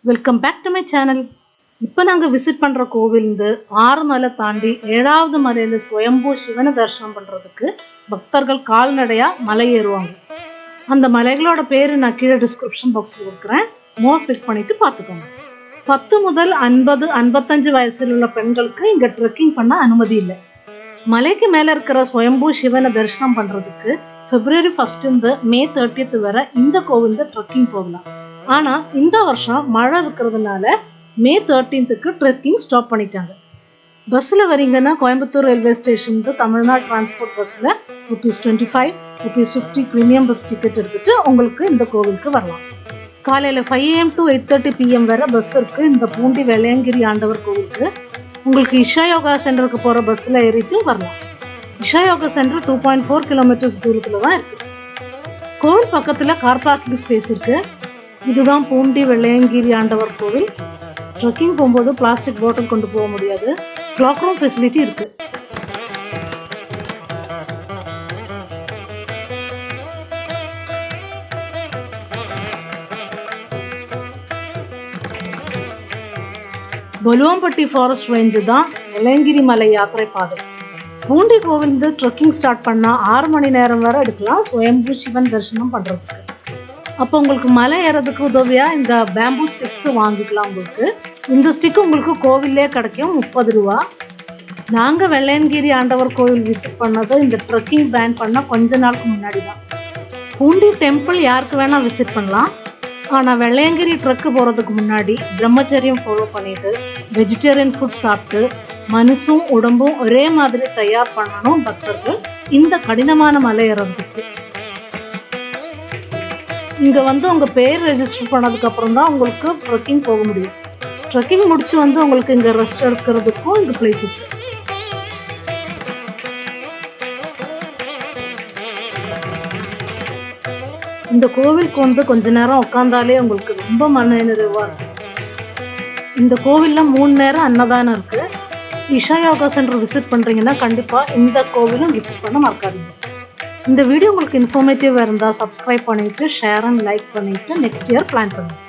Welcome back to my channel. இப்போ நாங்கள் visit பண்ணுற கோவில் இந்த 6 மலை தாண்டி 7வது மலையில் ஸ்வயம்பூ சிவனை தரிசனம் பண்ணுறதுக்கு பக்தர்கள் கால்நடையாக மலை ஏறுவாங்க. அந்த மலைகளோட பேர் நான் கீழே டிஸ்கிரிப்ஷன் பாக்ஸில் கொடுக்குறேன். மோர் கிளிக் பண்ணிவிட்டு பார்த்துக்கோங்க. 10 முதல் 50-55 வயசில் உள்ள பெண்களுக்கு இங்கே ட்ரெக்கிங் பண்ண அனுமதி இல்லை. மலைக்கு மேலே இருக்கிற ஸ்வயம்பூ சிவனை தரிசனம் பண்ணுறதுக்கு February 1 May 30 வரை இந்த கோவிலில் ட்ரெக்கிங் போகலாம். ஆனால் இந்த வருஷம் மழை இருக்கிறதுனால May 13 ட்ரெக்கிங் ஸ்டாப் பண்ணிட்டாங்க. பஸ்ஸில் வரீங்கன்னா கோயம்புத்தூர் ரயில்வே ஸ்டேஷனுக்கு தமிழ்நாடு டிரான்ஸ்போர்ட் பஸ்ஸில் ₹25, ₹50 ப்ரீமியம் பஸ் டிக்கெட் எடுத்துகிட்டு உங்களுக்கு இந்த கோவிலுக்கு வரலாம். காலையில் 5 AM to 8:30 PM வரை பஸ் இருக்குது. இந்த பூண்டி வெள்ளையங்கிரி ஆண்டவர் கோவிலுக்கு உங்களுக்கு இஷா யோகா சென்டருக்கு போகிற பஸ்ஸில் ஏறிட்டு வரலாம். இஷா யோகா சென்டர் 2.4 கிலோமீட்டர்ஸ் தூரத்தில் தான் இருக்குது. கோவில் பக்கத்தில் கார் பார்க்கிங் ஸ்பேஸ் இருக்குது. இதுதான் பூண்டி வெள்ளையங்கிரி ஆண்டவர் கோவில். ட்ரெக்கிங் போகும்போது பிளாஸ்டிக் பாட்டில் கொண்டு போக முடியாது. கிளாக் ரூம் ஃபெசிலிட்டி இருக்கு. பலுவாம்பட்டி ஃபாரஸ்ட் ரேஞ்சு தான் வெள்ளையங்கிரி மலை யாத்திரை பாதை. பூண்டி கோவில் ட்ரெக்கிங் ஸ்டார்ட் பண்ணால் 6 மணி நேரம் வரை எடுக்கலாம் ஸ்வயம்பூ சிவன் தரிசனம் பண்ணுறதுக்கு. அப்போ உங்களுக்கு மலை ஏறதுக்கு உதவியாக இந்த பேம்பூ ஸ்டிக்ஸ் வாங்கிக்கலாம். உங்களுக்கு இந்த ஸ்டிக்கு உங்களுக்கு கோவிலே கிடைக்கும், ₹30. நாங்கள் வெள்ளையங்கிரி ஆண்டவர் கோவில் விசிட் பண்ணது இந்த ட்ரெக்கிங் பேன் பண்ண கொஞ்ச நாளுக்கு முன்னாடி தான். பூண்டி டெம்பிள் யாருக்கு வேணால் விசிட் பண்ணலாம். ஆனால் வெள்ளையங்கிரி ட்ரெக்கு போகிறதுக்கு முன்னாடி பிரம்மச்சரியம் ஃபாலோ பண்ணிவிட்டு வெஜிடேரியன் ஃபுட் சாப்பிட்டு மனசும் உடம்பும் ஒரே மாதிரி தயார் பண்ணணும் பக்தர்கள் இந்த கடினமான மலை ஏறதுக்கு. இங்கே உங்கள் பேர் ரெஜிஸ்டர் பண்ணதுக்கப்புறம் தான் உங்களுக்கு ட்ரெக்கிங் போக முடியும். ட்ரெக்கிங் முடிச்சு உங்களுக்கு இங்கே ரெஸ்ட் எடுக்கிறதுக்கும் இந்த பிளேஸ் இருக்கு. இந்த கோவிலுக்கு கொஞ்ச நேரம் உட்காந்தாலே உங்களுக்கு ரொம்ப மன நிறைவாக இருக்கும். இந்த கோவிலில் 3 நேரம் அன்னதானம் இருக்குது. இஷா யோகா சென்டர் விசிட் பண்ணுறீங்கன்னா கண்டிப்பாக இந்த கோவிலும் விசிட் பண்ண மறக்காதீங்க. இந்த வீடியோ உங்களுக்கு இன்ஃபர்மேட்டிவாக இருந்தால் சப்ஸ்கிரைப் பண்ணிவிட்டு ஷேர் அண்ட் லைக் பண்ணிவிட்டு நெக்ஸ்ட் இயர் பிளான் பண்ணுங்கள்.